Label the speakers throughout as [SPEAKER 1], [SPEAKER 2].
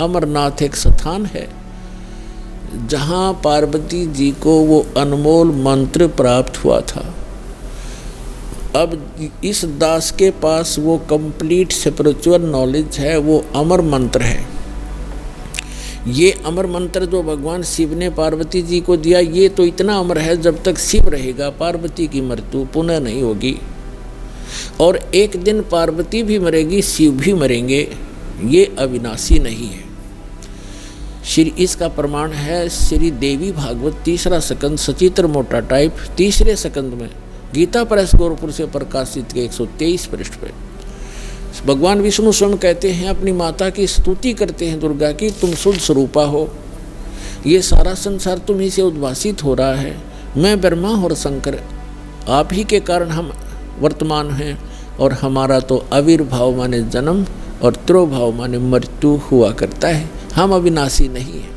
[SPEAKER 1] अमरनाथ एक स्थान है जहाँ पार्वती जी को वो अनमोल मंत्र प्राप्त हुआ था। अब इस दास के पास वो कंप्लीट स्पिरिचुअल नॉलेज है, वो अमर मंत्र है। ये अमर मंत्र जो भगवान शिव ने पार्वती जी को दिया, ये तो इतना अमर है, जब तक शिव रहेगा पार्वती की मृत्यु पुनः नहीं होगी। और एक दिन पार्वती भी मरेगी, शिव भी मरेंगे, ये अविनाशी नहीं है। श्री इसका प्रमाण है श्री देवी भागवत 3रा स्कंद सचित्र मोटा टाइप 3रे स्कंद में गीता प्रेस गोरखपुर से प्रकाशित के 123 पृष्ठ पे भगवान विष्णु स्वयं कहते हैं, अपनी माता की स्तुति करते हैं दुर्गा की, तुम शुद्ध स्वरूपा हो, ये सारा संसार तुम्ही से उद्भासित हो रहा है, मैं ब्रह्मा और शंकर आप ही के कारण हम वर्तमान हैं, और हमारा तो आविर्भाव माने जन्म और तिरोभाव माने मृत्यु हुआ करता है, हम अविनाशी नहीं हैं।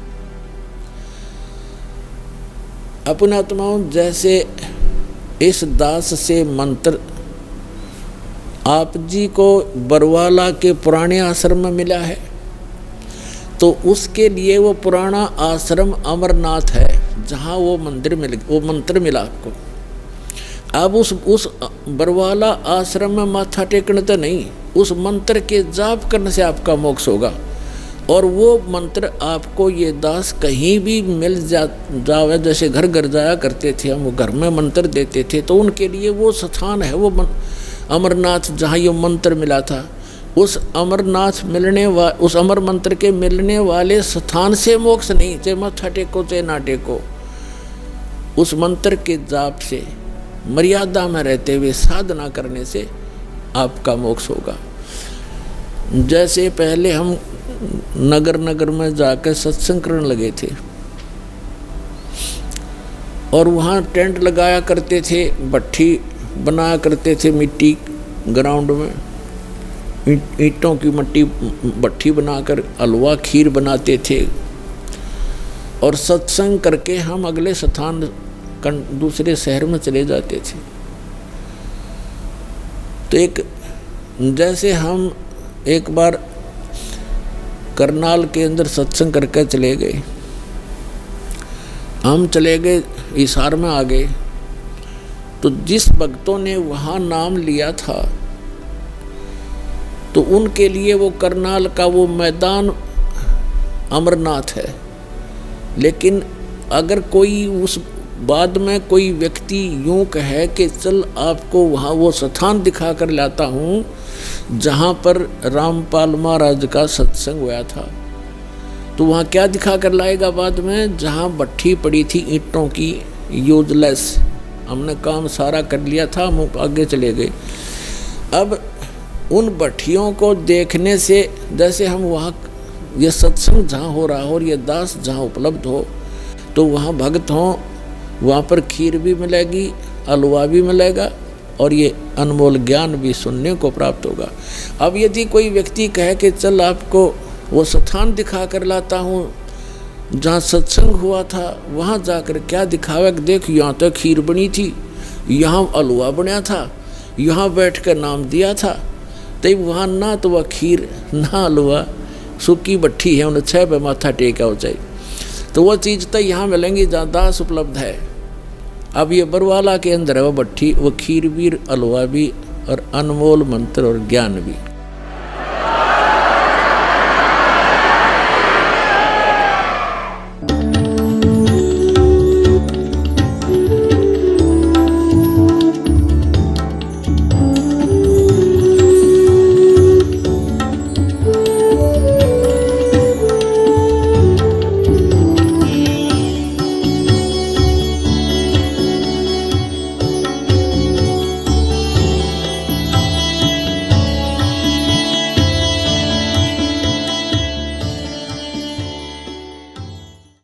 [SPEAKER 1] अपने आत्माओं, जैसे इस दास से मंत्र आप जी को बरवाला के पुराने आश्रम में मिला है, तो उसके लिए वो पुराना आश्रम अमरनाथ है जहाँ वो मंत्र मिला आपको। अब उस बरवाला आश्रम में माथा टेकने तो नहीं, उस मंत्र के जाप करने से आपका मोक्ष होगा। और वो मंत्र आपको ये दास कहीं भी मिल जावे, जैसे घर घर जाया करते थे हम, वो घर में मंत्र देते थे, तो उनके लिए वो स्थान है वो अमरनाथ जहाँ ये मंत्र मिला था। उस उस अमर मंत्र के मिलने वाले स्थान से मोक्ष नहीं, चाहे माथा टेको चाहे ना टेको, उस मंत्र के जाप से मर्यादा में रहते हुए साधना करने से आपका मोक्ष होगा। जैसे पहले हम नगर नगर में जाकर सत्संग करने लगे थे और वहाँ टेंट लगाया करते थे, भट्ठी बनाया करते थे मिट्टी ग्राउंड में, ईंटों की मट्टी भट्ठी बनाकर हलवा खीर बनाते थे, और सत्संग करके हम अगले स्थान दूसरे शहर में चले जाते थे। तो जैसे हम एक बार करनाल के अंदर सत्संग करके चले गए, हम चले गए हिसार में आ गए, तो जिस भक्तों ने वहाँ नाम लिया था तो उनके लिए वो करनाल का वो मैदान अमरनाथ है। लेकिन अगर कोई उस बाद में कोई व्यक्ति यूँ कहे कि चल आपको वहाँ वो स्थान दिखा कर लाता हूँ जहाँ पर रामपाल महाराज का सत्संग हुआ था, तो वहाँ क्या दिखा कर लाएगा बाद में, जहाँ भट्ठी पड़ी थी ईंटों की यूजलेस, हमने काम सारा कर लिया था, हम आगे चले गए। अब उन भट्टियों को देखने से, जैसे हम वहाँ ये सत्संग जहाँ हो रहा हो और ये दास जहाँ उपलब्ध हो, तो वहाँ भक्त हों, वहाँ पर खीर भी मिलेगी, हलवा भी मिलेगा, और ये अनमोल ज्ञान भी सुनने को प्राप्त होगा। अब यदि कोई व्यक्ति कहे कि चल आपको वो स्थान दिखा कर लाता हूँ जहाँ सत्संग हुआ था, वहाँ जाकर क्या दिखावा, देख यहाँ तो खीर बनी थी, यहाँ हलवा बना था, यहाँ बैठ कर नाम दिया था, तब वहाँ ना तो वह खीर ना हलवा, सूखी भट्ठी है, उन्हें 6 पे माथा टेका हो चाहिए, तो वह चीज़ तो यहाँ मिलेंगी जहाँ दास उपलब्ध है। अब ये बरवाला के अंदर है वो भट्ठी, वो खीर भी, हलवा भी, और अनमोल मंत्र और ज्ञान भी।